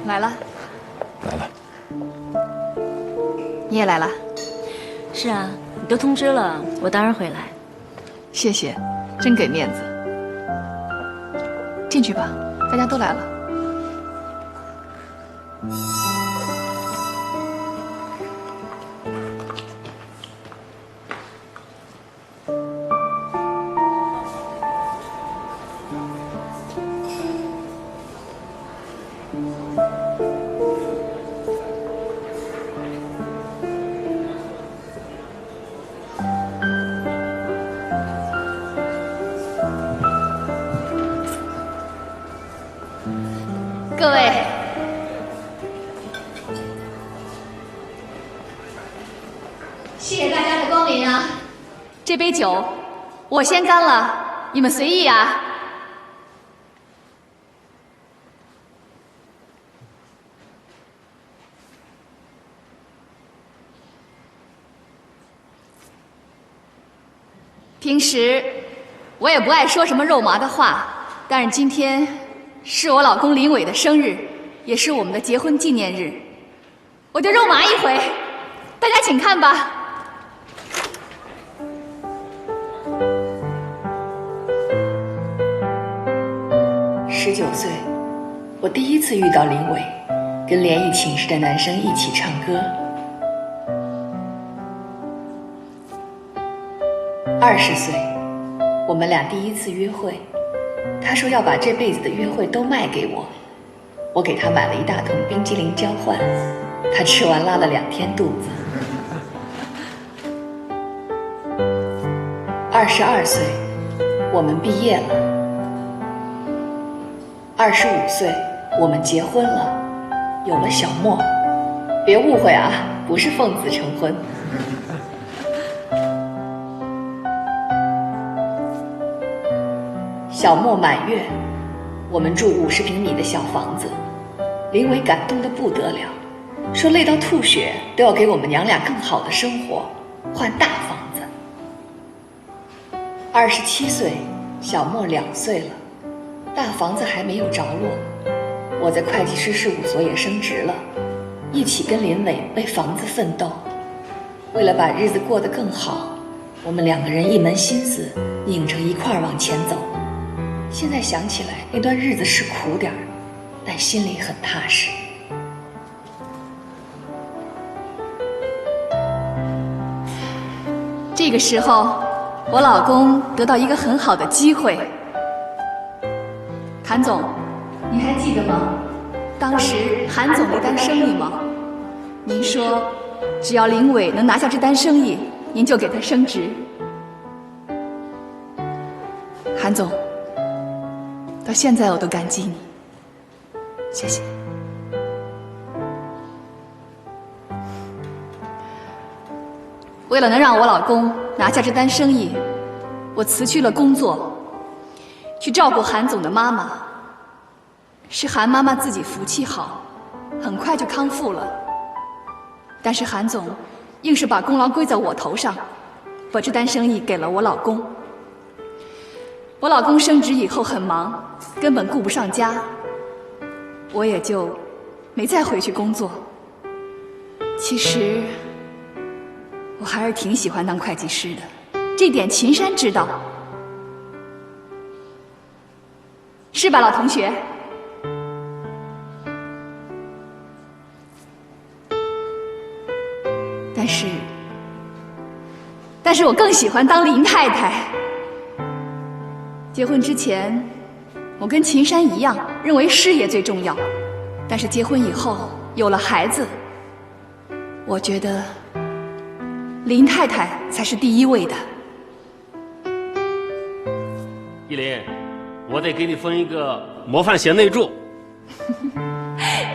来了。来了。你也来了？是啊，你都通知了，我当然会来。谢谢，真给面子。进去吧，大家都来了。各位，谢谢大家的光临啊！这杯酒我先干了，你们随意啊。平时我也不爱说什么肉麻的话，但是今天是我老公林伟的生日，也是我们的结婚纪念日，我就肉麻一回，大家请看吧。19岁，我第一次遇到林伟，跟联谊寝室的男生一起唱歌。20岁，我们俩第一次约会，他说要把这辈子的约会都卖给我，我给他买了一大桶冰激凌交换，他吃完拉了2天肚子。22岁，我们毕业了。25岁，我们结婚了，有了小莫。别误会啊，不是奉子成婚。小莫满月，我们住50平米的小房子，林伟感动得不得了，说累到吐血都要给我们娘俩更好的生活，换大房子。27岁，小莫2岁了，大房子还没有着落，我在会计师事务所也升职了，一起跟林伟为房子奋斗。为了把日子过得更好，我们2个人一门心思拧着一块儿往前走。现在想起来，那段日子是苦点儿，但心里很踏实。这个时候，我老公得到一个很好的机会。韩总，您还记得吗？当时韩总那单生意吗？您说，只要林伟能拿下这单生意，您就给他升职。韩总，到现在我都感激你，谢谢。为了能让我老公拿下这单生意，我辞去了工作，去照顾韩总的妈妈。是韩妈妈自己福气好，很快就康复了。但是韩总硬是把功劳归在我头上，把这单生意给了我老公。我老公升职以后很忙，根本顾不上家，我也就没再回去工作。其实我还是挺喜欢当会计师的，这点秦山知道，是吧，老同学？但是我更喜欢当林太太。结婚之前，我跟秦山一样，认为事业最重要。但是结婚以后，有了孩子，我觉得林太太才是第一位的。依林，我得给你封一个模范贤内助。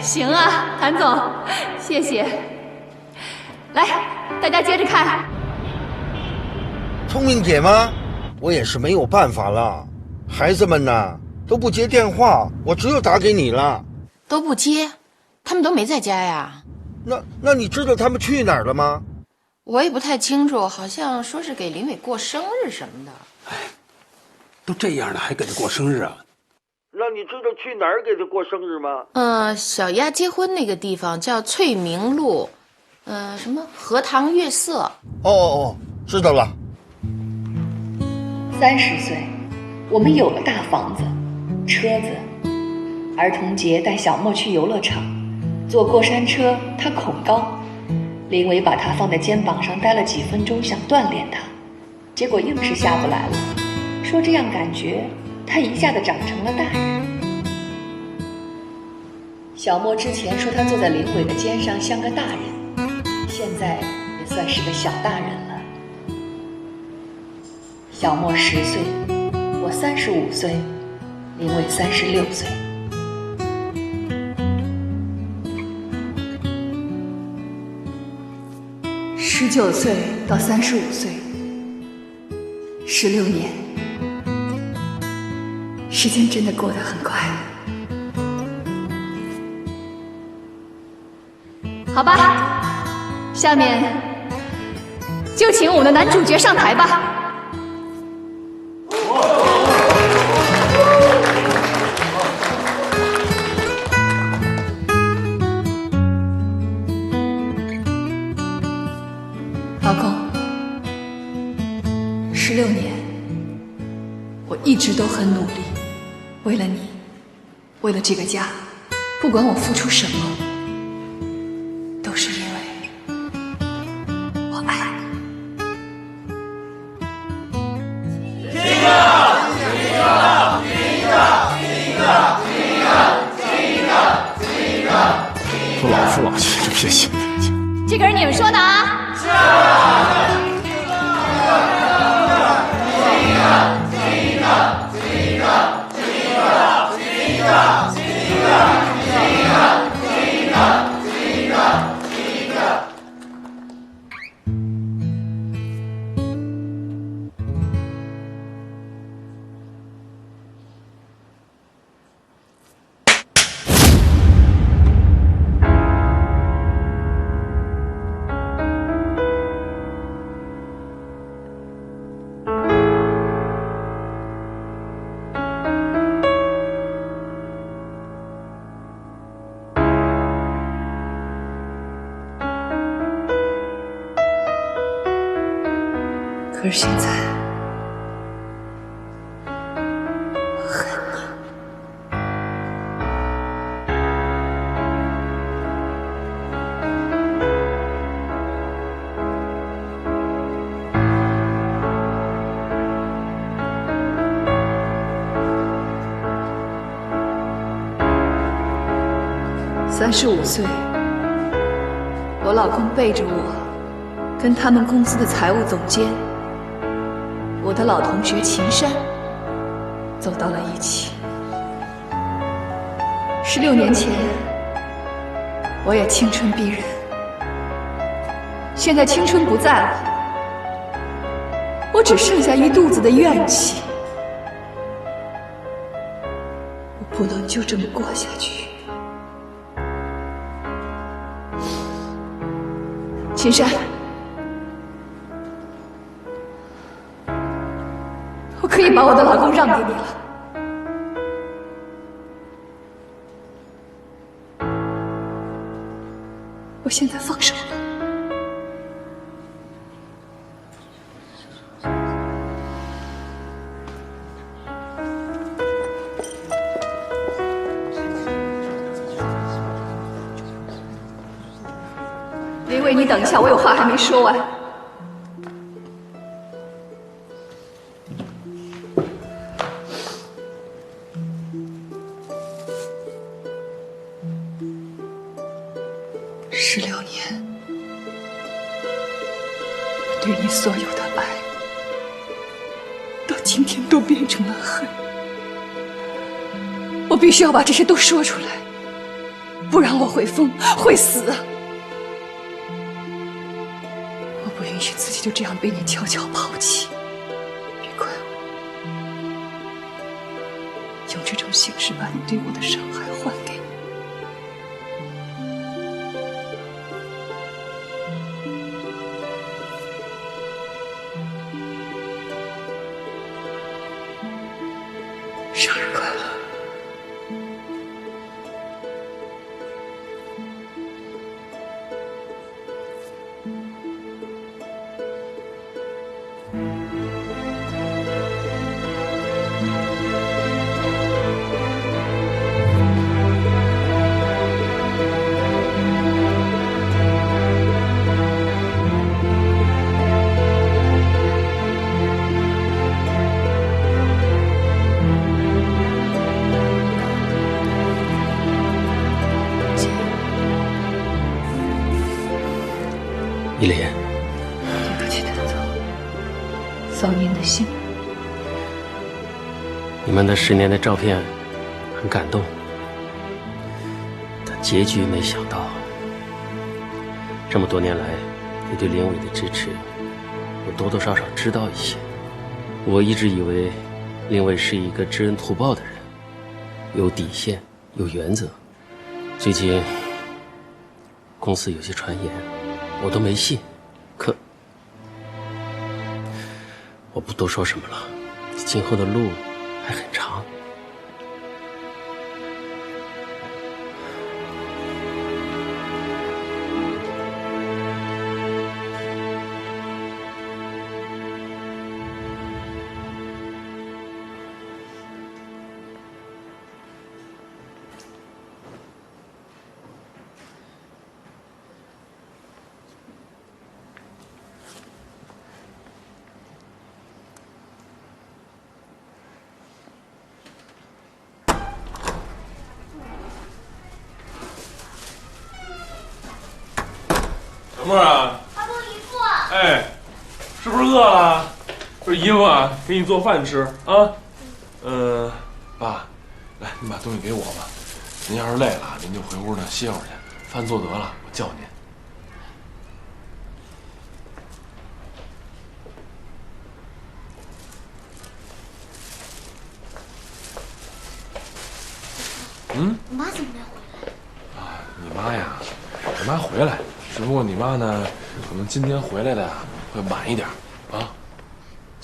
行啊，韩总，谢谢。来，大家接着看。聪明姐吗？我也是没有办法了，孩子们呢都不接电话，我只有打给你了。都不接，他们都没在家呀。那你知道他们去哪儿了吗？我也不太清楚，好像说是给林伟过生日什么的。哎，都这样了还给他过生日啊？那你知道去哪儿给他过生日吗？小丫结婚那个地方叫翠明路，什么荷塘月色。哦，知道了。30岁，我们有了大房子、车子。儿童节带小莫去游乐场，坐过山车，他恐高。林伟把他放在肩膀上待了几分钟，想锻炼他，结果硬是下不来了，说这样感觉他一下子长成了大人。小莫之前说他坐在林伟的肩上像个大人，现在也算是个小大人了。小莫10岁，我35岁，林伟36岁。19岁到35岁，16年，时间真的过得很快。好吧，下面就请我们的男主角上台吧。老公，16年，我一直都很努力，为了你，为了这个家，不管我付出什么，都是因为我爱你。都老夫老妻，别信。这可是你们说的啊！可是现在，我恨你。35岁，我老公背着我，跟他们公司的财务总监，我的老同学秦山走到了一起。16年前，我也青春逼人，现在青春不在了，我只剩下一肚子的怨气。我不能就这么过下去。秦山，我可以把我的老公让给你了。我现在放手了。林伟，你等一下，我有话还没说完。16年，我对你所有的爱，到今天都变成了恨。我必须要把这些都说出来，不然我会疯，会死。我不允许自己就这样被你悄悄抛弃。别怪我，用这种形式把你对我的伤害还给你。生日快乐！依莲，对不起，德总，扫您的兴。你们的10年的照片很感动，但结局没想到。这么多年来，你对连伟的支持，我多多少少知道一些。我一直以为连伟是一个知恩图报的人，有底线，有原则。最近公司有些传言，我都没信。可我不多说什么了，今后的路还很长。小沫啊，阿公姨父，哎，是不是饿了？这姨夫啊，给你做饭吃啊。爸，来，您把东西给我吧。您要是累了，您就回屋呢歇会儿去。饭做得了，我叫您。我妈怎么没回来？啊，你妈呀，我妈回来，只不过你妈呢，可能今天回来的会晚一点啊。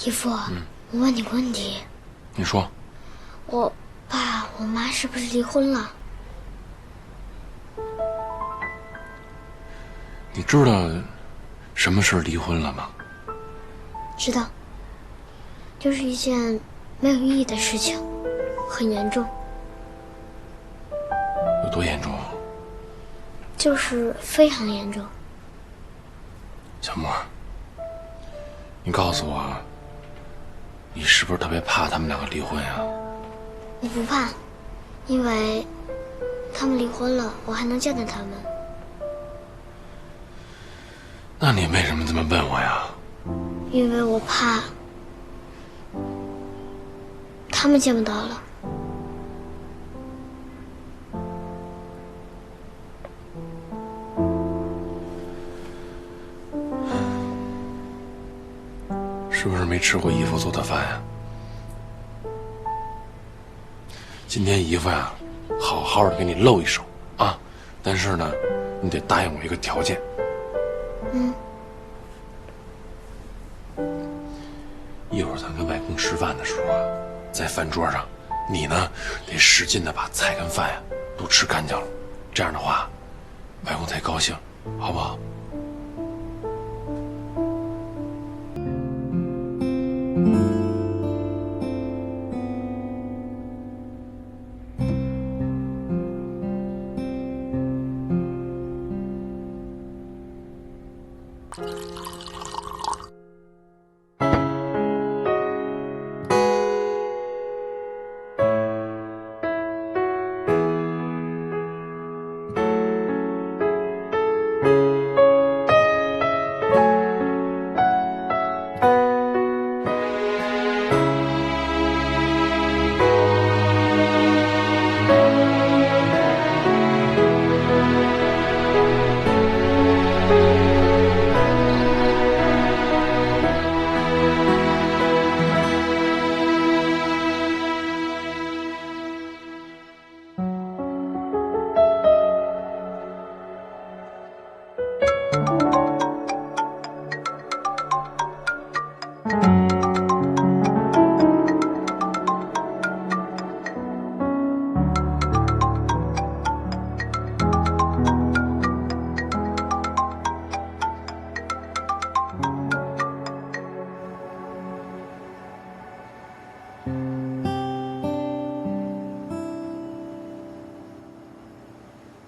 姨父，我问你个问题，你说，我爸我妈是不是离婚了？你知道什么是离婚了吗？知道，就是一件没有意义的事情，很严重，有多严重？就是非常严重。小沫，你告诉我，你是不是特别怕他们两个离婚呀？我不怕，因为他们离婚了，我还能见到他们。那你为什么这么问我呀？因为我怕他们见不到了。是不是没吃过姨夫做的饭呀？今天姨夫呀，好好的给你露一手啊！但是呢，你得答应我一个条件。一会儿咱跟外公吃饭的时候啊，在饭桌上，你呢得使劲的把菜跟饭呀都吃干净了，这样的话，外公才高兴，好不好？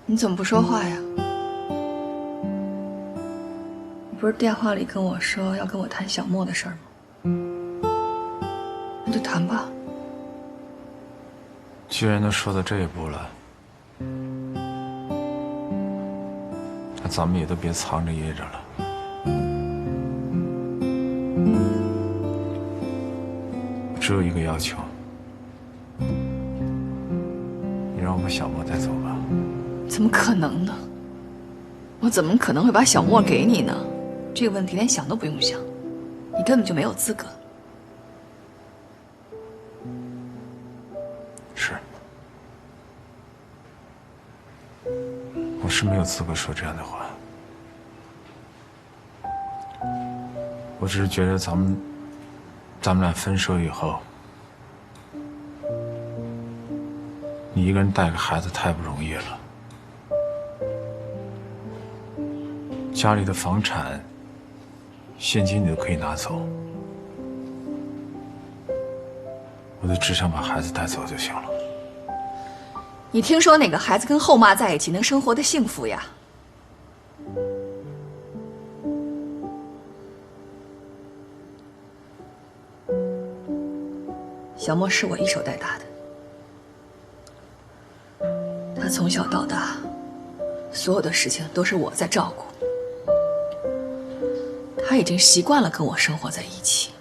你怎么不说话呀？你不是电话里跟我说要跟我谈小莫的事儿吗？那就谈吧。既然都说到这一步了，那咱们也都别藏着掖着了。只有一个要求，你让我把小莫带走吧。怎么可能呢？我怎么可能会把小莫给你呢？这个问题连想都不用想，你根本就没有资格。是，我是没有资格说这样的话。我只是觉得咱们俩分手以后，你一个人带个孩子太不容易了。家里的房产、现金你都可以拿走，我就只想把孩子带走就行了。你听说哪个孩子跟后妈在一起能生活的幸福呀？小莫是我一手带大的，他从小到大，所有的事情都是我在照顾。他已经习惯了跟我生活在一起，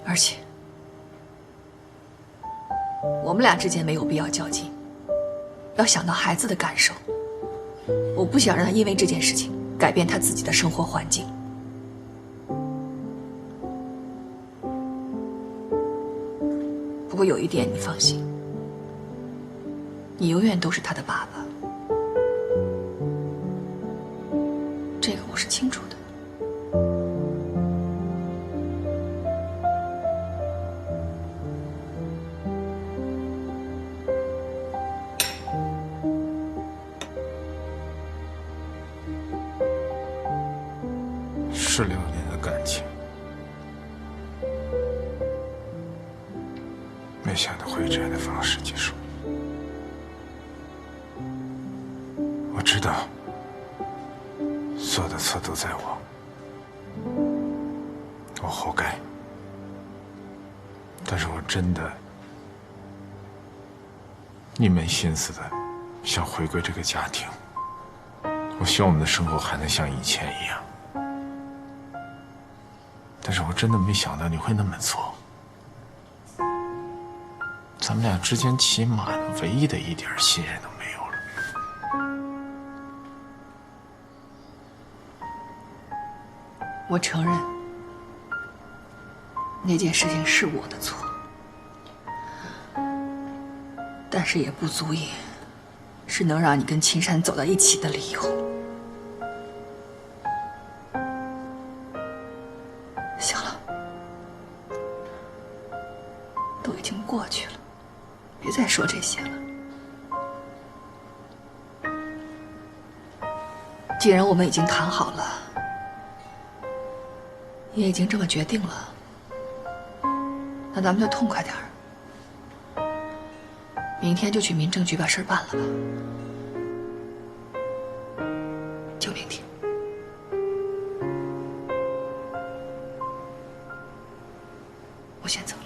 而且我们俩之间没有必要较劲，要想到孩子的感受。我不想让他因为这件事情改变他自己的生活环境。不过有一点你放心，你永远都是他的爸爸。这个我是清楚的。是6年的感情，没想到会以这样的方式结束。我知道所有的错都在我，我活该。但是我真的一门心思的想回归这个家庭，我希望我们的生活还能像以前一样。但是我真的没想到你会那么做。咱们俩之间起码的唯一的一点信任都没有了。我承认，那件事情是我的错，但是也不足以是能让你跟秦山走到一起的理由。行了，都已经过去了，别再说这些了。既然我们已经谈好了，也已经这么决定了，那咱们就痛快点儿，明天就去民政局把事儿办了吧。就明天。我先走了。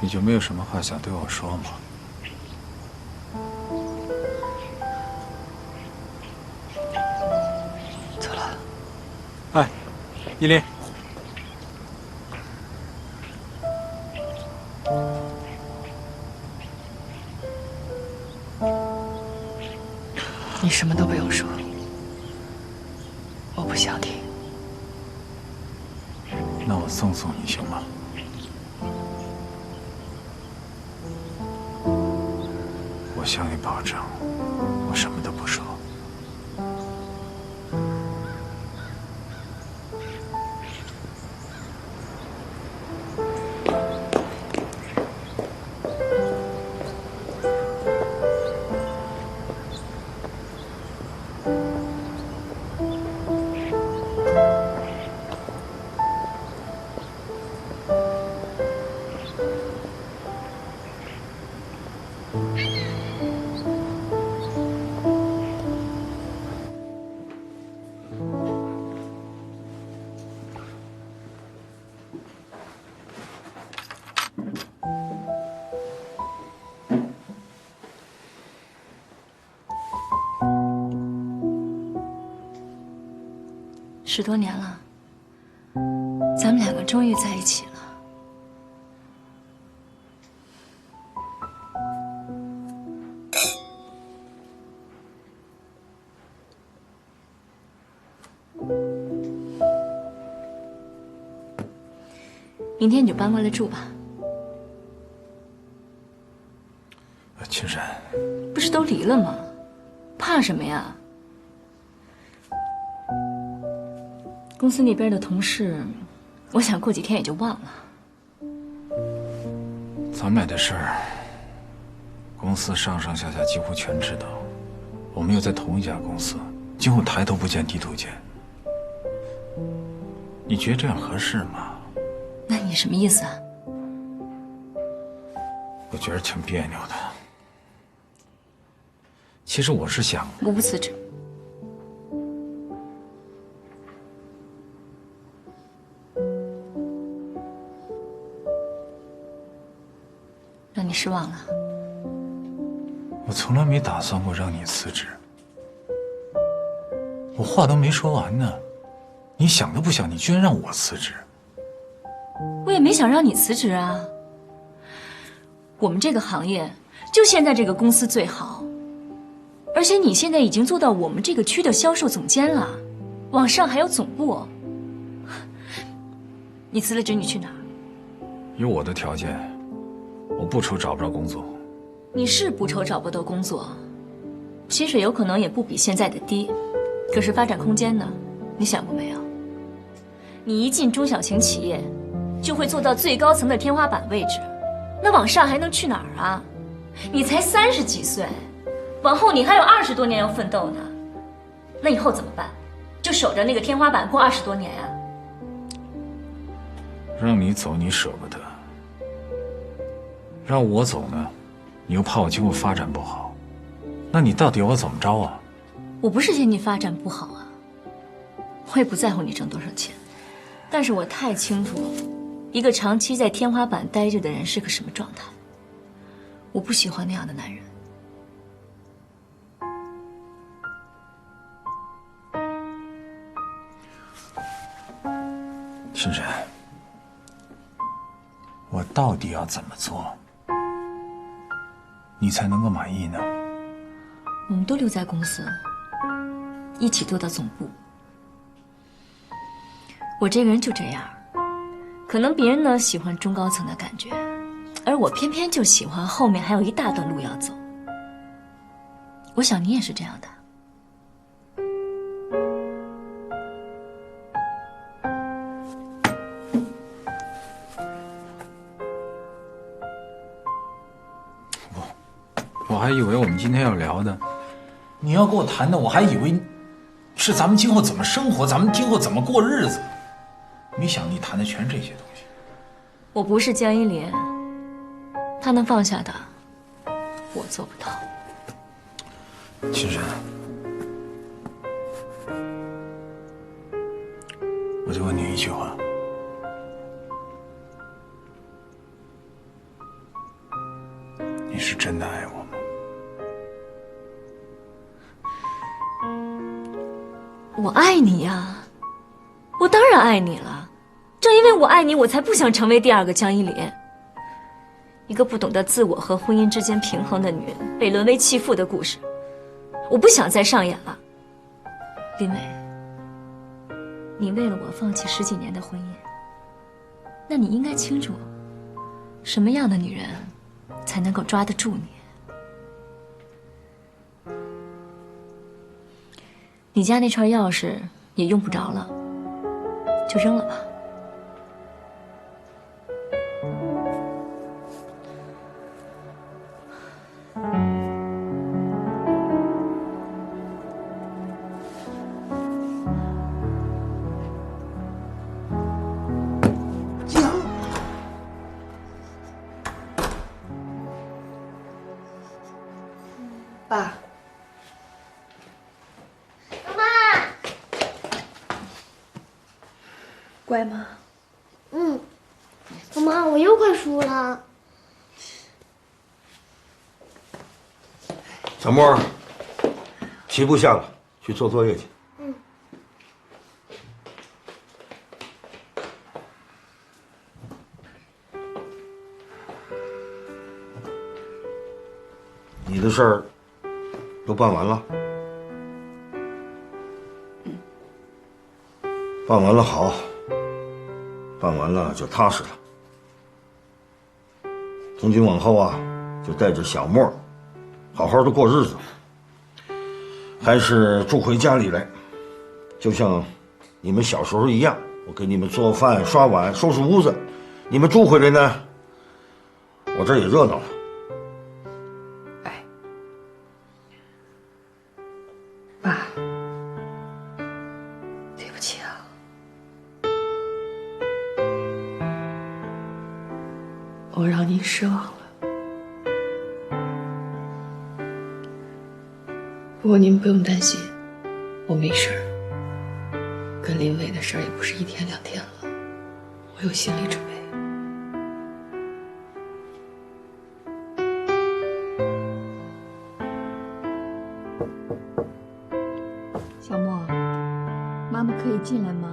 你就没有什么话想对我说吗？走了。哎，依林，你什么都不用说，我不想听。那我送送你行吗？我向你保证，我什么都不说。10多年了，咱们2个终于在一起了。明天你就搬过来住吧。青山，不是都离了吗？怕什么呀？公司那边的同事，我想过几天也就忘了。咱们俩的事儿，公司上上下下几乎全知道。我们又在同一家公司，今后抬头不见低头见。你觉得这样合适吗？那你什么意思啊？我觉得挺别扭的。其实我是想，我不辞职。让你失望了。我从来没打算过让你辞职。我话都没说完呢，你想都不想，你居然让我辞职。我也没想让你辞职啊。我们这个行业就现在这个公司最好，而且你现在已经做到我们这个区的销售总监了，往上还有总部。你辞了职，你去哪儿？有我的条件，我不愁找不着工作。你是不愁找不到工作，薪水有可能也不比现在的低，可是发展空间呢？你想过没有？你一进中小型企业，就会做到最高层的天花板位置，那往上还能去哪儿啊？你才30几岁，往后你还有20多年要奋斗呢。那以后怎么办？就守着那个天花板过20多年啊？让你走你舍不得，让我走呢，你又怕我今后发展不好，那你到底要我怎么着啊？我不是嫌你发展不好啊，我也不在乎你挣多少钱，但是我太清楚一个长期在天花板待着的人是个什么状态。我不喜欢那样的男人。深深，我到底要怎么做，你才能够满意呢？我们都留在公司，一起做到总部。我这个人就这样，可能别人呢喜欢中高层的感觉，而我偏偏就喜欢后面还有一大段路要走。我想你也是这样的。我还以为我们今天要聊的，你要跟我谈的，我还以为是咱们今后怎么生活，咱们今后怎么过日子，没想你谈的全是这些东西。我不是江一莲，他能放下的，我做不到。青山，我就问你一句话，你是真的爱我吗？我爱你呀，我当然爱你了。正因为我爱你，我才不想成为第二个江一莲，一个不懂得自我和婚姻之间平衡的女人，被沦为弃妇的故事，我不想再上演了。林伟，你为了我放弃10几年的婚姻，那你应该清楚，什么样的女人才能够抓得住你。你家那串钥匙也用不着了，就扔了吧。爸。乖吗？妈妈，我又快输了。小莫，题不下了，去做作业去。的事儿都办完了？办完了好，办完了就踏实了。从今往后啊，就带着小莫，好好的过日子。还是住回家里来，就像你们小时候一样，我给你们做饭、刷碗、收拾屋子。你们住回来呢，我这儿也热闹了。爸，对不起啊，我让您失望了。不过您不用担心，我没事儿。跟林伟的事儿也不是1天2天了，我有心理准备。小莫，妈妈可以进来吗？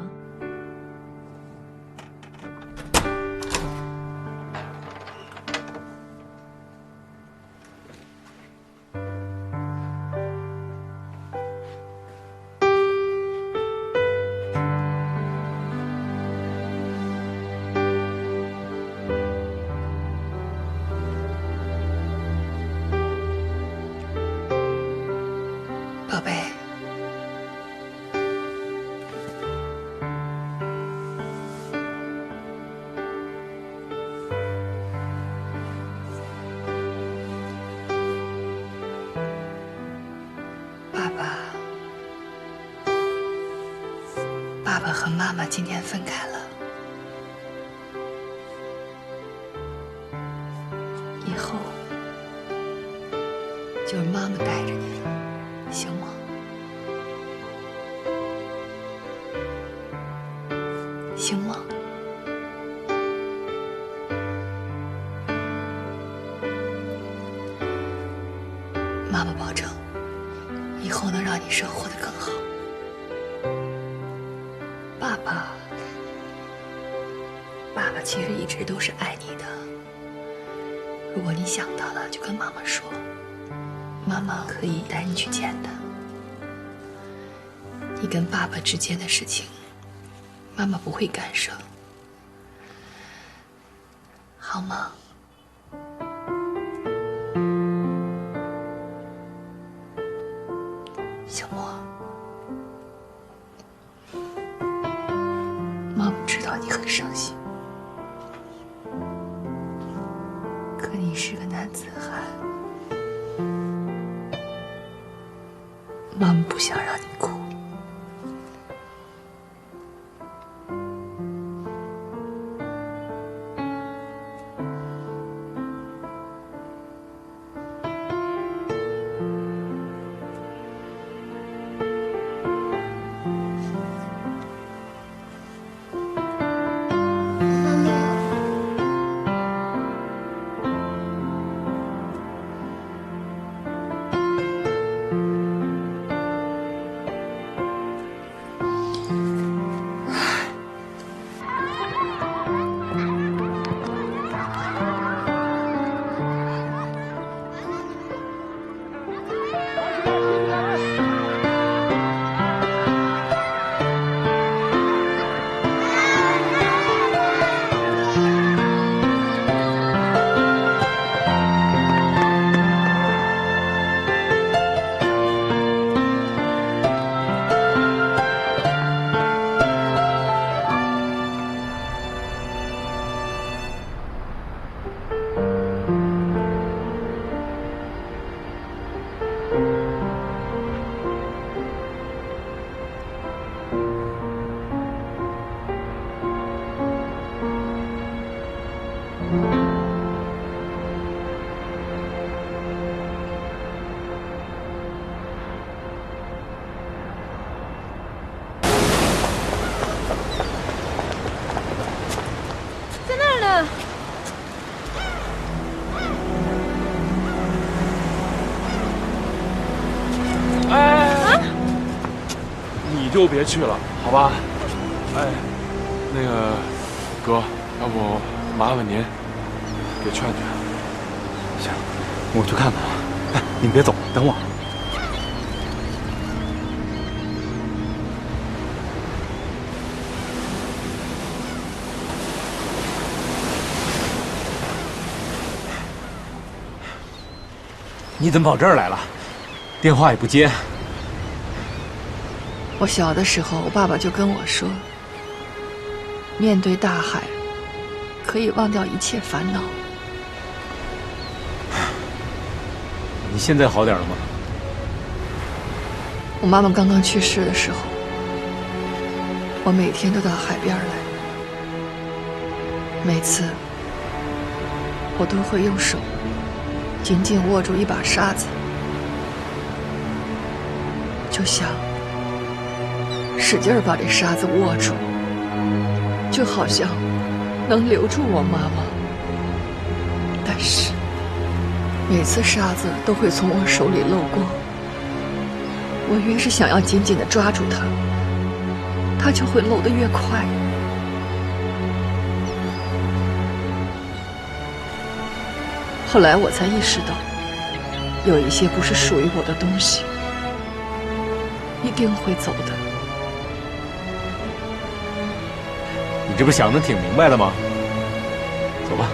宝贝，爸爸和妈妈今天分开了，以后就是妈妈带着你了，行吗？行吗？妈妈保证，以后能让你生活得更好。爸爸其实一直都是爱你的。如果你想到了，就跟妈妈说，妈妈可以带你去见他。你跟爸爸之间的事情，妈妈不会干涉，好吗？小莫，妈妈知道你很伤心，可你是个男子汉，妈妈不想让你哭。就别去了，好吧？哎，那个哥，要不麻烦您给劝劝。行，我去看看。你们别走，等我。你怎么跑这儿来了？电话也不接。我小的时候，我爸爸就跟我说，面对大海，可以忘掉一切烦恼。你现在好点了吗？我妈妈刚刚去世的时候，我每天都到海边来，每次我都会用手紧紧握住一把沙子，就想使劲把这沙子握住，就好像能留住我妈妈。但是每次沙子都会从我手里漏过，我越是想要紧紧地抓住它，它就会漏得越快。后来我才意识到，有一些不是属于我的东西，一定会走的。你这不想得挺明白了吗？走吧。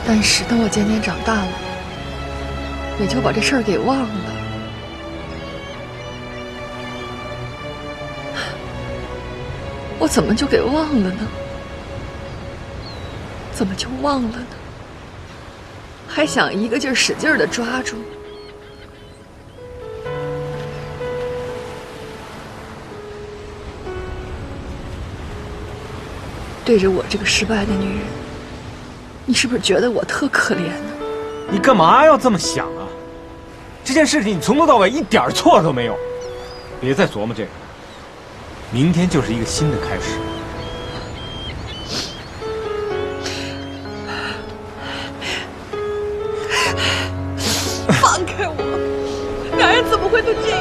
但是等我渐渐长大了，也就把这事儿给忘了。我怎么就给忘了呢？怎么就忘了呢？还想一个劲儿使劲儿地抓住。对着我这个失败的女人，你是不是觉得我特可怜呢？你干嘛要这么想啊？这件事情你从头到尾一点错都没有，别再琢磨这个。明天就是一个新的开始。放开我！男人怎么会都这样？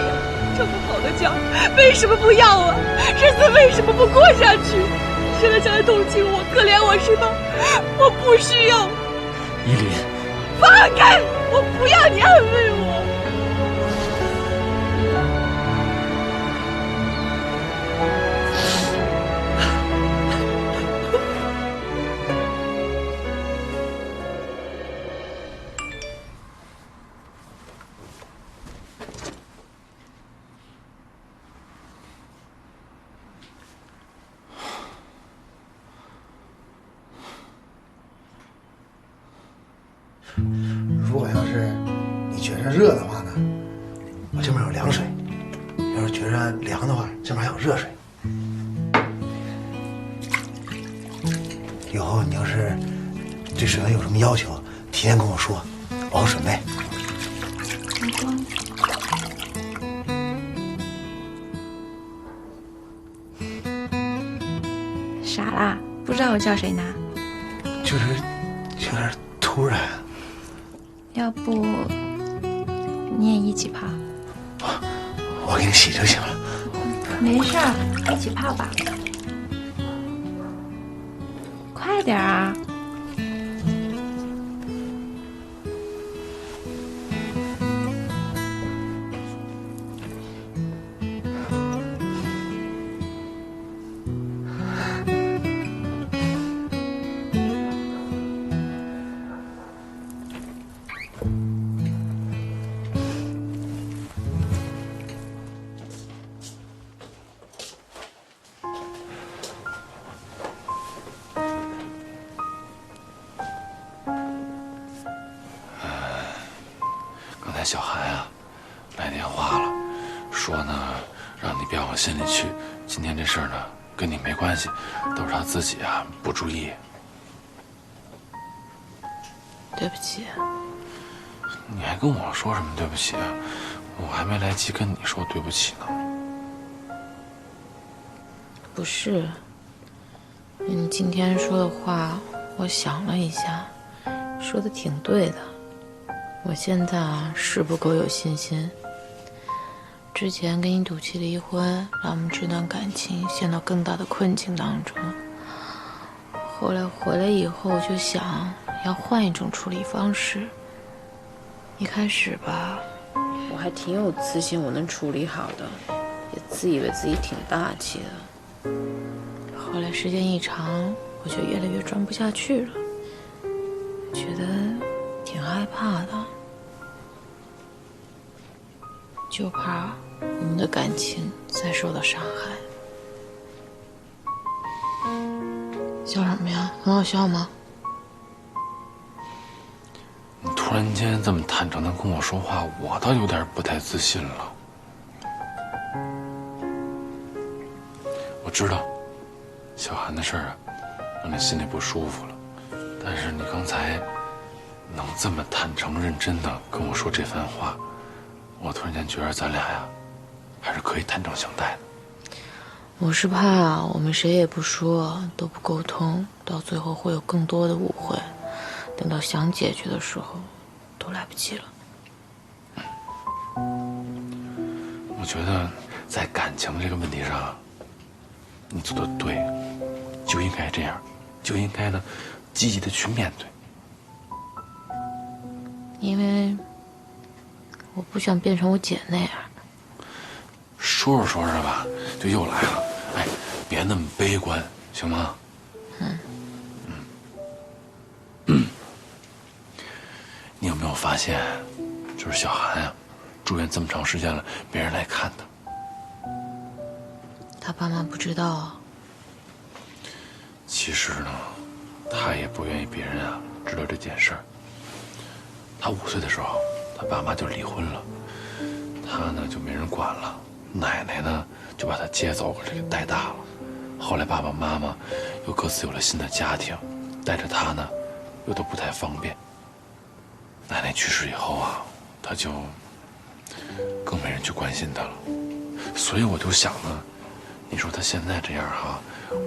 这么好的家，为什么不要啊？日子为什么不过下去？现在想来同情我、可怜我是吗？我不需要。依林，放开！我不要你安慰我。如果要是你觉着热的话呢，我这边有凉水；要是觉着凉的话，这边还有热水。以后你要是对水温有什么要求，提前跟我说，我好准备。傻啦，不知道我叫谁呢？就是有点突然。要不你也一起泡？我给你洗就行了。没事儿，一起泡吧。快点啊！小韩啊，来电话了，说呢，让你别往心里去。今天这事儿呢，跟你没关系，都是他自己啊不注意。对不起。你还跟我说什么对不起啊？我还没来及跟你说对不起呢。不是，你今天说的话，我想了一下，说的挺对的。我现在啊是不够有信心。之前跟你赌气离婚，让我们这段感情陷到更大的困境当中。后来回来以后，就想要换一种处理方式。一开始吧，我还挺有自信，我能处理好的，也自以为自己挺大气的。后来时间一长，我就越来越装不下去了，觉得挺害怕的，就怕我们的感情再受到伤害。笑什么呀？很好笑吗？你突然间这么坦诚的跟我说话，我倒有点不太自信了。我知道小韩的事儿啊，让你心里不舒服了，但是你刚才能这么坦诚认真的跟我说这番话，我突然间觉得咱俩呀，还是可以坦诚相待的。我是怕我们谁也不说，都不沟通，到最后会有更多的误会，等到想解决的时候，都来不及了。我觉得在感情这个问题上，你做的对，就应该这样，就应该呢，积极的去面对。因为我不想变成我姐那样。说着说着吧，就又来了。哎，别那么悲观，行吗？你有没有发现，就是小韩啊，住院这么长时间了，没人来看他。他爸妈不知道啊。其实呢，他也不愿意别人啊知道这件事儿。他5岁的时候，他爸妈就离婚了，他呢就没人管了。奶奶呢，就把他接走给带大了。后来爸爸妈妈又各自有了新的家庭，带着他呢，又都不太方便。奶奶去世以后啊，他就更没人去关心他了。所以我就想呢，你说他现在这样哈，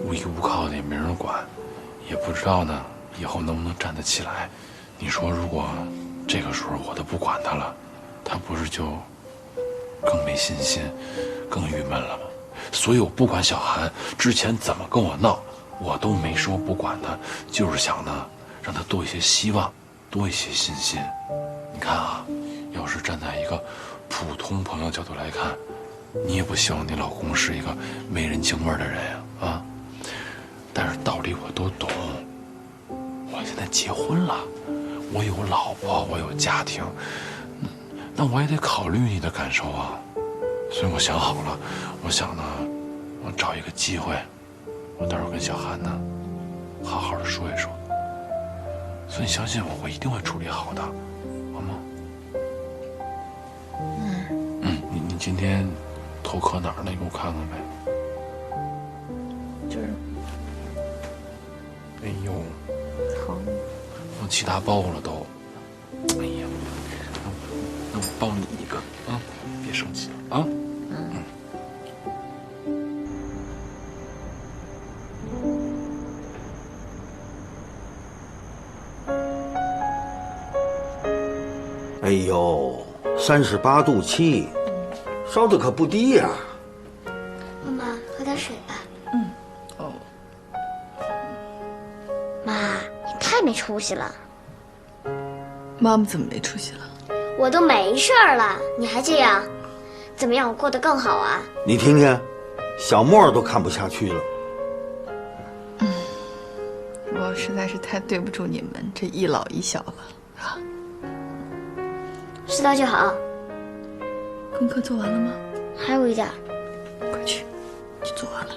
无依无靠的，也没人管，也不知道呢以后能不能站得起来。你说如果这个时候我都不管他了，他不是就更没信心，更郁闷了吗？所以我不管小韩之前怎么跟我闹，我都没说不管他，就是想呢让他多一些希望，多一些信心。你看啊，要是站在一个普通朋友角度来看，你也不希望你老公是一个没人情味的人呀，啊！但是道理我都懂，我现在结婚了，我有老婆，我有家庭，那我也得考虑你的感受啊。所以我想好了，我想呢，我找一个机会，我到时候跟小韩呢，好好的说一说。所以你相信我，我一定会处理好的，好吗？你今天头磕哪儿了？你给我看看呗。这儿。哎呦，疼。我起大包了都。哎呀，那我抱你一个啊，别生气了啊。哎呦，38度7，烧的可不低呀。妈妈，喝点水吧。哦。妈，你太没出息了。妈妈怎么没出息了？我都没事儿了，你还这样，怎么样我过得更好啊？你听听，小莫都看不下去了。我实在是太对不住你们这一老一小了啊。知道就好。功课做完了吗？还有一点。快去，就做完了。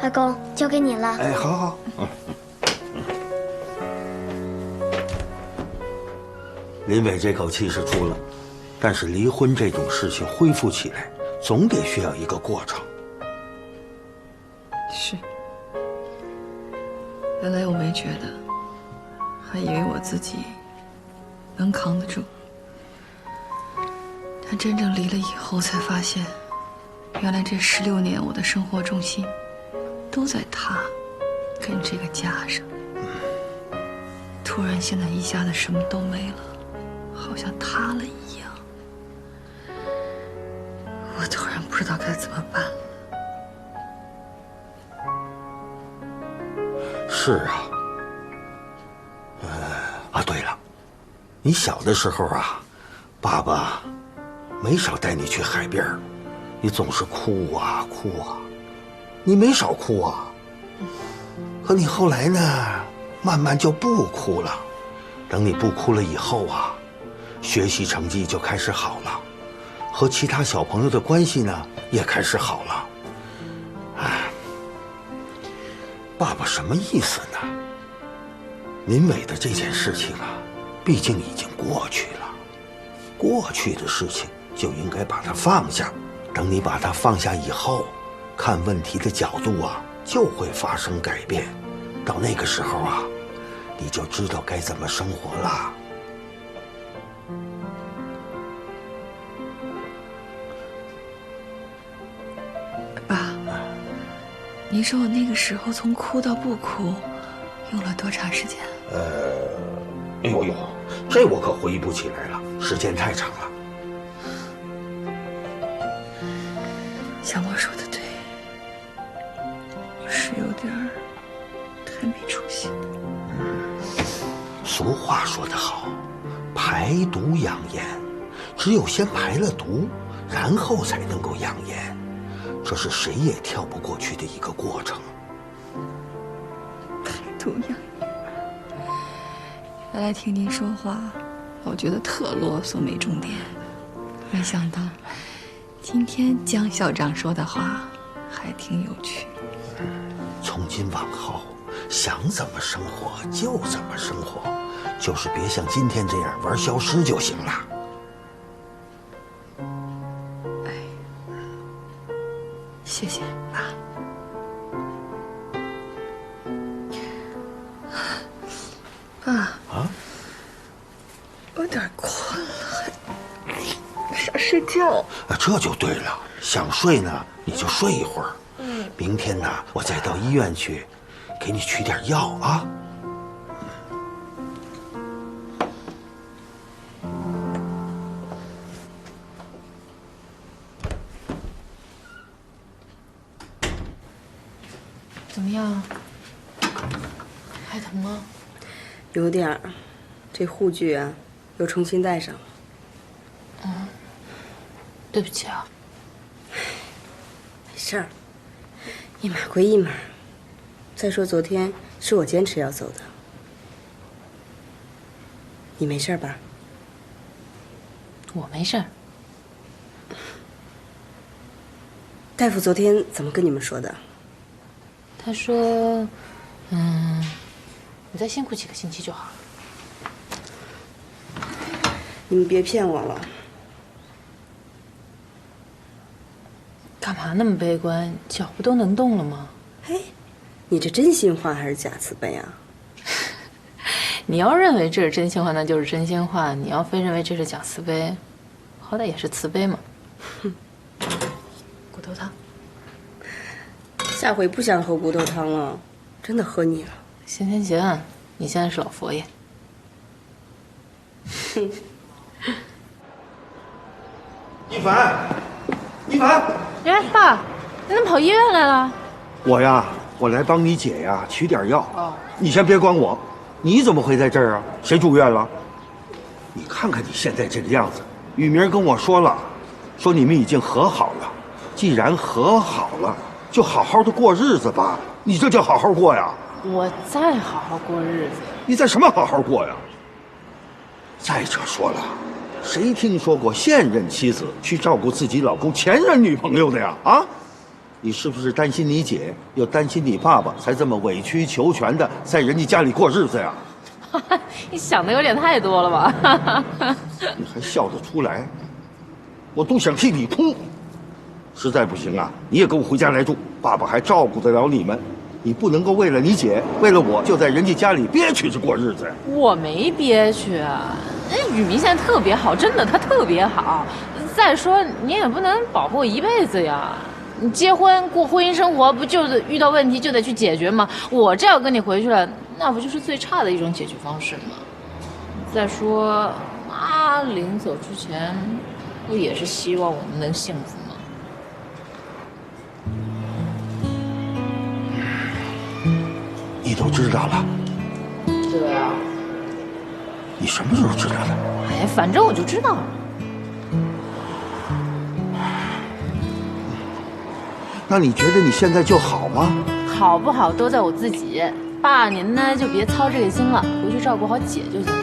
阿公，交给你了。哎，好好。林伟这口气是出了，但是离婚这种事情恢复起来，总得需要一个过程。是。原来我没觉得，还以为我自己能扛得住。但真正离了以后，才发现，原来这16年我的生活重心都在他跟这个家上。突然现在一下子什么都没了，好像塌了一样。我突然不知道该怎么办了。是啊。对了，你小的时候啊，爸爸没少带你去海边，你总是哭啊哭啊，你没少哭啊。可你后来呢，慢慢就不哭了。等你不哭了以后啊，学习成绩就开始好了，和其他小朋友的关系呢也开始好了。哎，爸爸什么意思呢？林伟的这件事情啊，毕竟已经过去了，过去的事情就应该把它放下。等你把它放下以后，看问题的角度啊，就会发生改变。到那个时候啊，你就知道该怎么生活了。爸，您说我那个时候从哭到不哭，用了多长时间？哎呦呦，这我可回忆不起来了，时间太长了。小莫说的对，是有点儿太没出息。俗话说得好，排毒养颜，只有先排了毒，然后才能够养颜，这是谁也跳不过去的一个过程。排毒养颜，原来听您说话，我觉得特啰嗦没重点，没想到今天江校长说的话还挺有趣。从今往后，想怎么生活就怎么生活，就是别像今天这样玩消失就行了。谢谢爸。爸啊，我有点困了，还想睡觉。这就对了，想睡呢你就睡一会儿。明天呢，我再到医院去，给你取点药啊。怎么样？还疼吗？有点儿，这护具啊，又重新戴上了。对不起啊。没事儿，一码归一码。再说昨天是我坚持要走的，你没事吧？我没事儿。大夫昨天怎么跟你们说的？他说，你再辛苦几个星期就好了。你们别骗我了。干嘛那么悲观？脚不都能动了吗？嘿，你这真心话还是假慈悲啊？你要认为这是真心话，那就是真心话；你要非认为这是假慈悲，好歹也是慈悲嘛。哼，骨头汤。下回不想喝骨头汤了，真的喝腻了。行行行，你现在是老佛爷。哼。一凡，一凡，哎，爸，你怎么跑医院来了？我呀，我来帮你姐呀取点药。哦，你先别管我，你怎么会在这儿啊？谁住院了？你看看你现在这个样子。雨明跟我说了，说你们已经和好了。既然和好了，就好好的过日子吧。你这叫好好过呀？我再好好过日子。你在什么好好过呀？再者说了，谁听说过现任妻子去照顾自己老公前任女朋友的呀？啊，你是不是担心你姐，又担心你爸爸，才这么委曲求全的在人家家里过日子呀？你想的有点太多了吧？你还笑得出来？我都想替你哭。实在不行啊，你也跟我回家来住，爸爸还照顾得了你们。你不能够为了你姐，为了我，就在人家家里憋屈着过日子呀。我没憋屈啊，雨明现在特别好，真的，他特别好。再说你也不能保护我一辈子呀。你结婚过婚姻生活，不就是遇到问题就得去解决吗？我这要跟你回去了，那不就是最差的一种解决方式吗？再说妈临走之前，不也是希望我们能幸福吗？你都知道了？对啊。你什么时候知道的？哎，反正我就知道了。那你觉得你现在就好吗？好不好都在我自己。爸，您呢就别操这个心了，回去照顾好姐就行。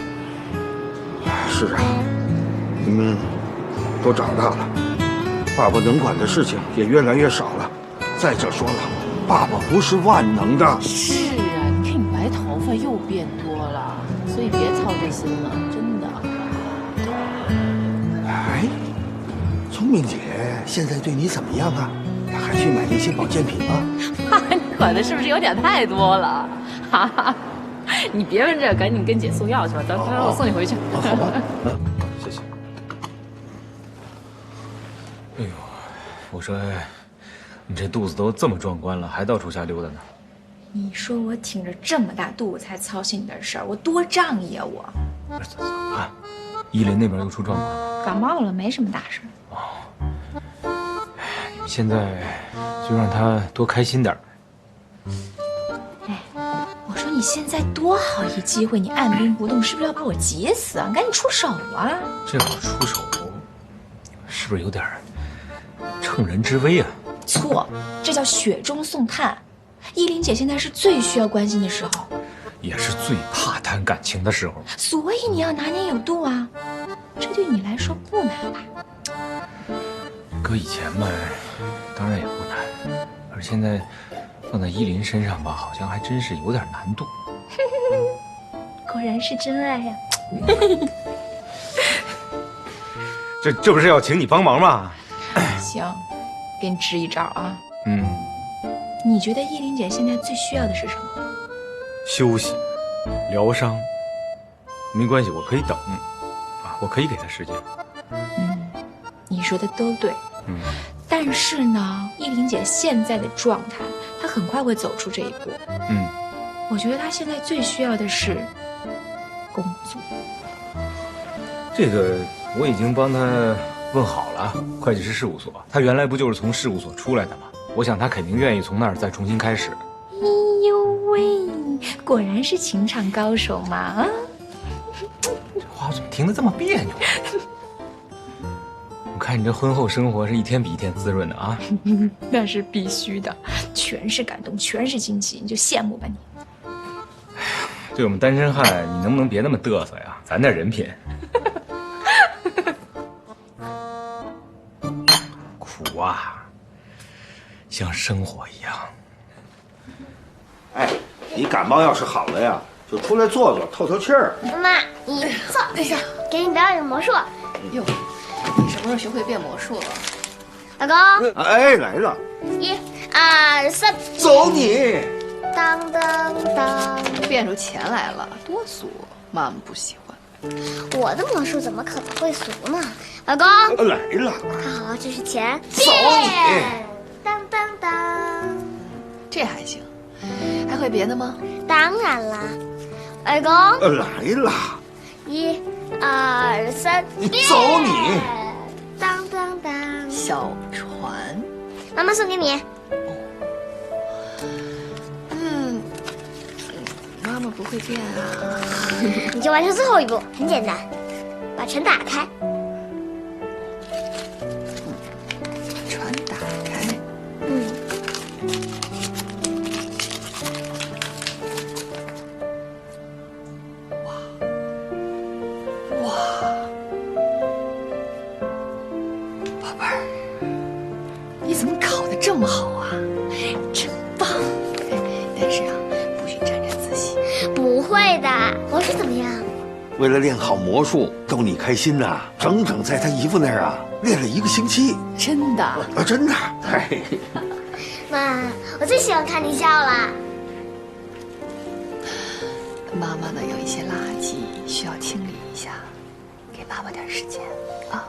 是啊，你们都长大了，爸爸能管的事情也越来越少了。再者说了，爸爸不是万能的。是啊，你看你白头发又变多了，所以别操这心了，真的。哎，聪明姐现在对你怎么样啊？还去买那些保健品吗？你管的是不是有点太多了？哈哈，你别问这，赶紧跟姐送药去吧。等会儿我送你回去。好吧，谢谢。哎呦，我说，你这肚子都这么壮观了，还到处瞎溜达呢？你说我挺着这么大肚子才操心你的事儿，我多仗义啊我！怎么办？依林那边又出状况了？感冒了，没什么大事。你现在就让他多开心点儿。哎，我说你现在多好一机会，你按兵不动，是不是要把我急死啊？你赶紧出手啊！这会出手，是不是有点乘人之危啊？错，这叫雪中送炭。依林姐现在是最需要关心的时候，也是最怕谈感情的时候。所以你要拿捏有度啊。这对你来说不难吧？搁以前嘛，当然也不难，而现在放在依林身上吧，好像还真是有点难度。果然是真爱呀！这不是要请你帮忙吗？行，给你支一招啊。你觉得依林姐现在最需要的是什么？休息、疗伤。没关系，我可以等啊，我可以给她时间。你说的都对。但是呢，依林姐现在的状态，她很快会走出这一步。我觉得她现在最需要的是工作。这个我已经帮她问好了，会计师事务所，她原来不就是从事务所出来的吗？我想她肯定愿意从那儿再重新开始。哎呦喂，果然是情场高手嘛！啊，这话怎么听得这么别扭？我看你这婚后生活是一天比一天滋润的啊！那是必须的，全是感动，全是惊喜，你就羡慕吧你。哎呀，对我们单身汉，你能不能别那么嘚瑟呀？咱点人品。苦啊，像生活一样。哎，你感冒要是好了呀，就出来坐坐，透透气儿。妈妈，你坐下，给你表演魔术。哟，你什么时候学会变魔术了？老公，哎，来了。1、2、3，走你！当当当，变出钱来了，多俗，妈妈不喜欢。我的魔术怎么可能会俗呢？老公，来了，看好了，这是钱。走你！当当当，这还行，还会别的吗？当然啦，老公，来了。1、2、3，走你！当当当，小船，妈妈送给你。妈妈不会变啊。你就完成最后一步，很简单，把船打开。船打开。哇，宝贝儿，你怎么考得这么好啊？真棒！但是啊，不许沾沾自喜。不会的，魔术怎么样？为了练好魔术，逗你开心呐，整整在他姨父那儿啊练了1个星期。真的？真的。嘿，妈，我最喜欢看你笑了。妈妈呢，有一些垃圾需要清理一下，给爸爸点时间啊。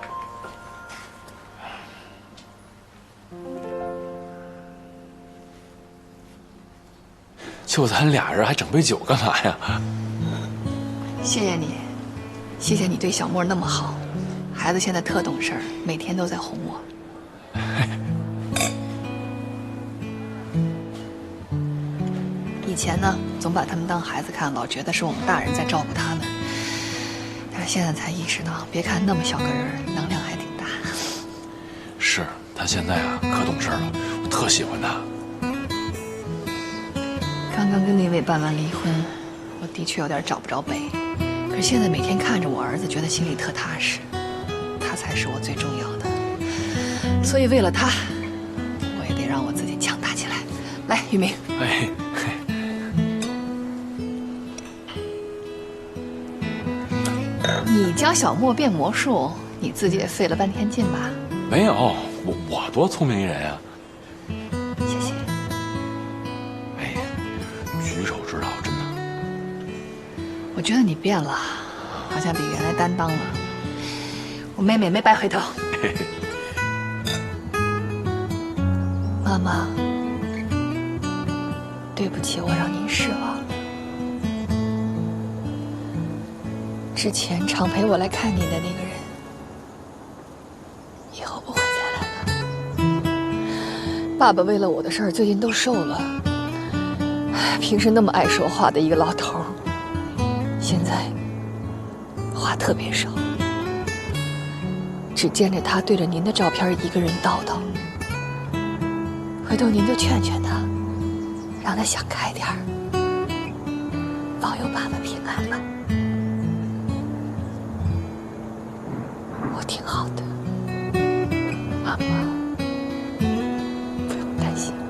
就咱俩人还整杯酒干嘛呀？谢谢你，谢谢你对小莫那么好，孩子现在特懂事儿，每天都在哄我。以前呢，总把他们当孩子看，老觉得是我们大人在照顾他们，但是现在才意识到，别看那么小个人，能量还挺大。是他现在啊可懂事了，我特喜欢他。刚刚跟那位办完离婚，我的确有点找不着北。可是现在每天看着我儿子，觉得心里特踏实，他才是我最重要的。所以为了他，我也得让我自己强大起来。来，玉明。哎。你教小莫变魔术，你自己也费了半天劲吧？没有，我多聪明一人啊！谢谢。哎，举手之劳，真的。我觉得你变了，好像比原来担当了。我妹妹没白回头。妈妈，对不起，我让您失望了。之前常陪我来看您的那个人，以后不会再来了。爸爸为了我的事儿，最近都瘦了。平时那么爱说话的一个老头儿，现在话特别少，只见着他对着您的照片一个人叨叨。回头您就劝劝他，让他想开点儿，保佑爸爸平安吧。我挺好的，妈妈，不用担心我。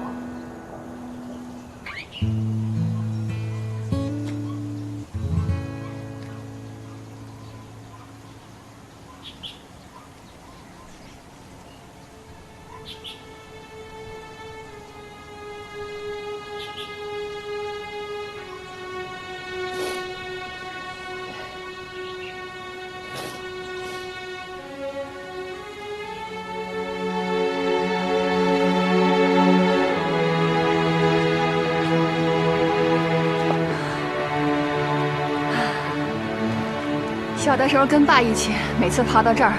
小的时候跟爸一起，每次爬到这儿，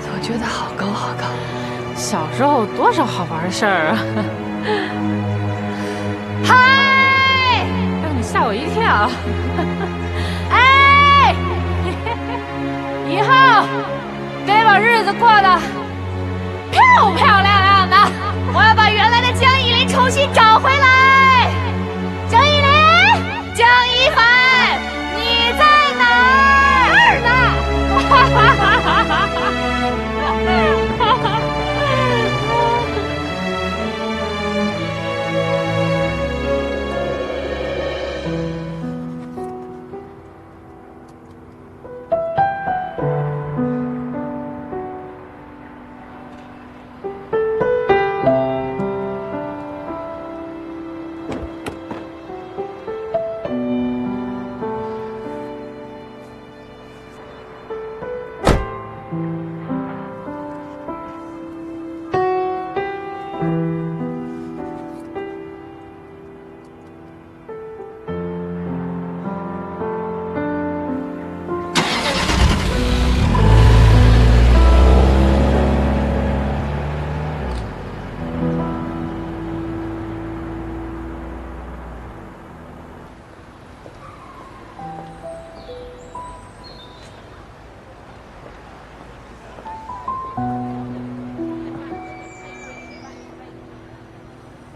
总觉得好高好高。小时候多少好玩的事儿啊！嗨，让你吓我一跳。哎，以后得把日子过得漂漂亮亮的。我要把原来的江一林重新找回来。江一林，江一凡，你在哪儿呢？哈哈哈哈哈哈！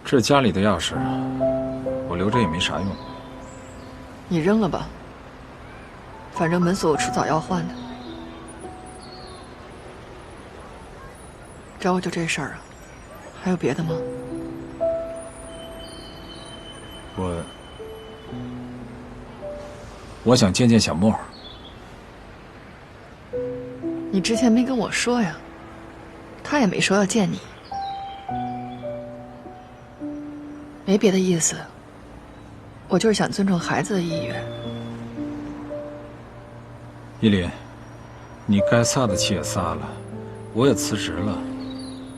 这是家里的钥匙，我留着也没啥用。你扔了吧，反正门锁我迟早要换的。找我就这事儿啊？还有别的吗？我想见见小莫。你之前没跟我说呀，他也没说要见你。没别的意思，我就是想尊重孩子的意愿。依林，你该撒的气也撒了，我也辞职了，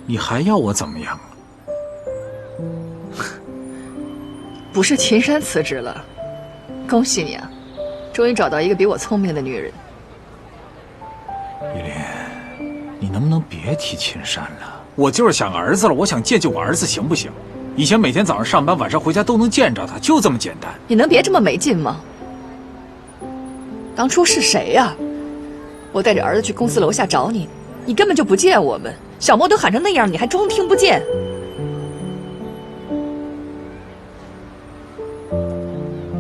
你还要我怎么样啊？不是秦山辞职了，恭喜你啊，终于找到一个比我聪明的女人。依林，你能不能别提秦山了？我就是想儿子了，我想见见我儿子，行不行？以前每天早上上班，晚上回家都能见着他，就这么简单。你能别这么没劲吗？当初是谁呀？我带着儿子去公司楼下找你，你根本就不见我们。小莫都喊成那样，你还装听不见？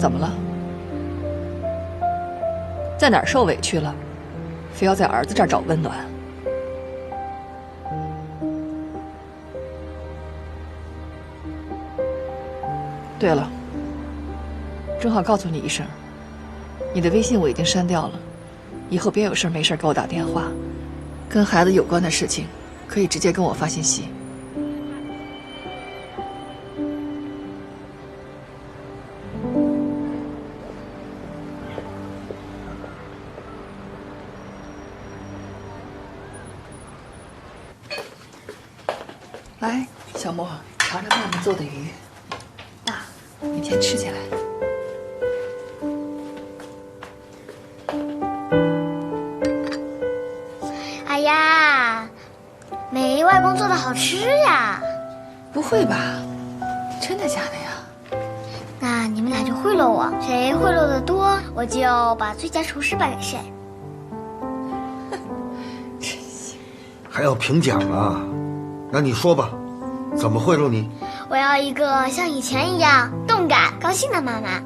怎么了？在哪儿受委屈了，非要在儿子这儿找温暖？对了，正好告诉你一声，你的微信我已经删掉了，以后别有事没事给我打电话，跟孩子有关的事情可以直接跟我发信息。来，小莫，尝尝妈妈做的鱼，你先吃起来。哎呀，没外公做的好吃呀！不会吧？真的假的呀？那你们俩就贿赂我，谁贿赂的多，我就把最佳厨师颁给谁。还要评奖啊？那你说吧，怎么贿赂你？我要一个像以前一样动感、高兴的妈妈，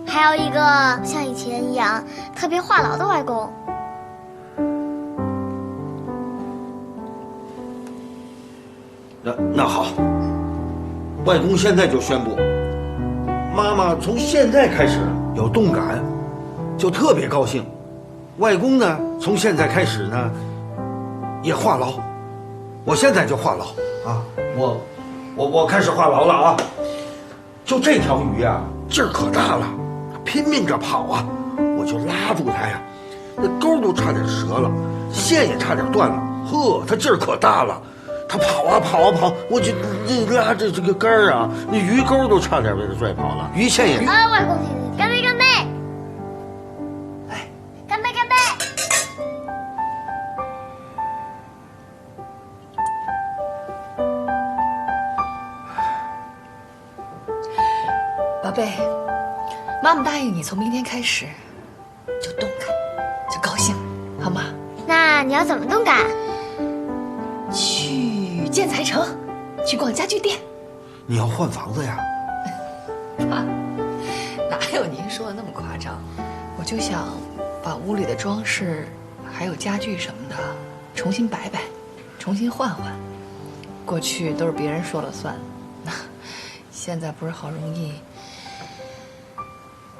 还要一个像以前一样特别话痨的外公。那好，外公现在就宣布，妈妈从现在开始有动感，就特别高兴。外公呢，从现在开始呢，也话痨。我现在就话痨啊！我开始话痨了啊！就这条鱼啊，劲儿可大了，拼命着跑啊，我就拉住它呀，那钩都差点折了，线也差点断了。呵，它劲儿可大了，它跑啊跑啊跑，我就拉着这个杆儿啊，那鱼钩都差点被它拽跑了，鱼线也……啊，外公，干杯干杯！来，干杯干杯！宝贝，妈妈答应你，从明天开始就动感，就高兴，好吗？那你要怎么动感？去建材城，去逛家具店。你要换房子呀？哪有您说的那么夸张？我就想把屋里的装饰还有家具什么的重新摆摆，重新换换。过去都是别人说了算，现在不是好容易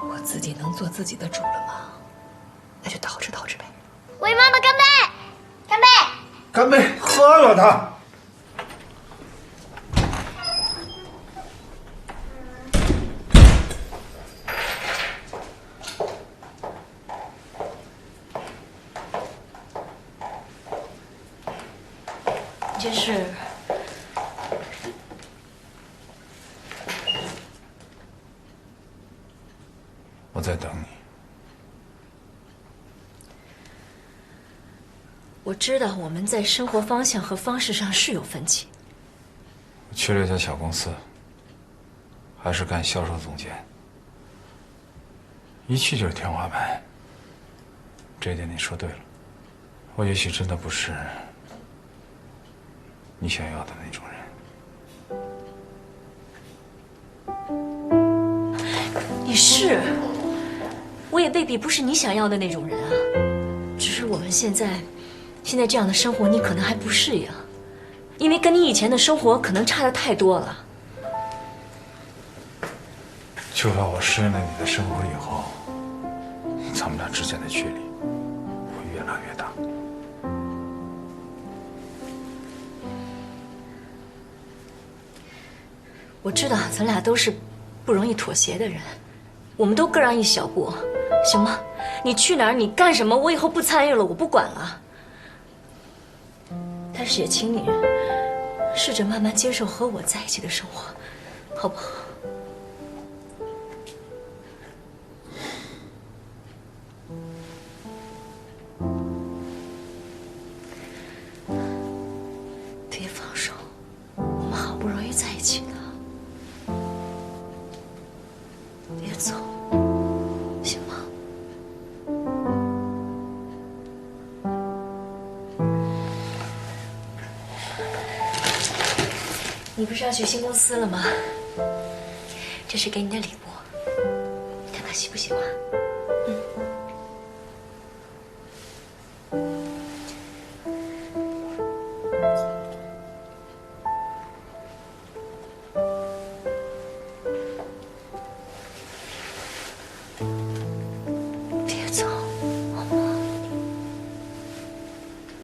我自己能做自己的主了吗？那就捯饬捯饬呗。为妈妈干杯！干杯！干杯！喝了它。这是我在等你。我知道我们在生活方向和方式上是有分歧。我去了一家小公司，还是干销售总监，一去就是天花板。这一点你说对了，我也许真的不是你想要的那种人。你是，我也未必不是你想要的那种人啊。只是我们现在这样的生活，你可能还不适应，因为跟你以前的生活可能差得太多了。就怕我适应了你的生活以后，咱们俩之间的距离会越拉越大。我知道咱俩都是不容易妥协的人，我们都各让一小步，行吗？你去哪儿，你干什么，我以后不参与了，我不管了。但是也请你试着慢慢接受和我在一起的生活，好不好？别放手，我们好不容易在一起的，别走，行吗？你不是要去新公司了吗？这是给你的礼物，看看喜不喜欢。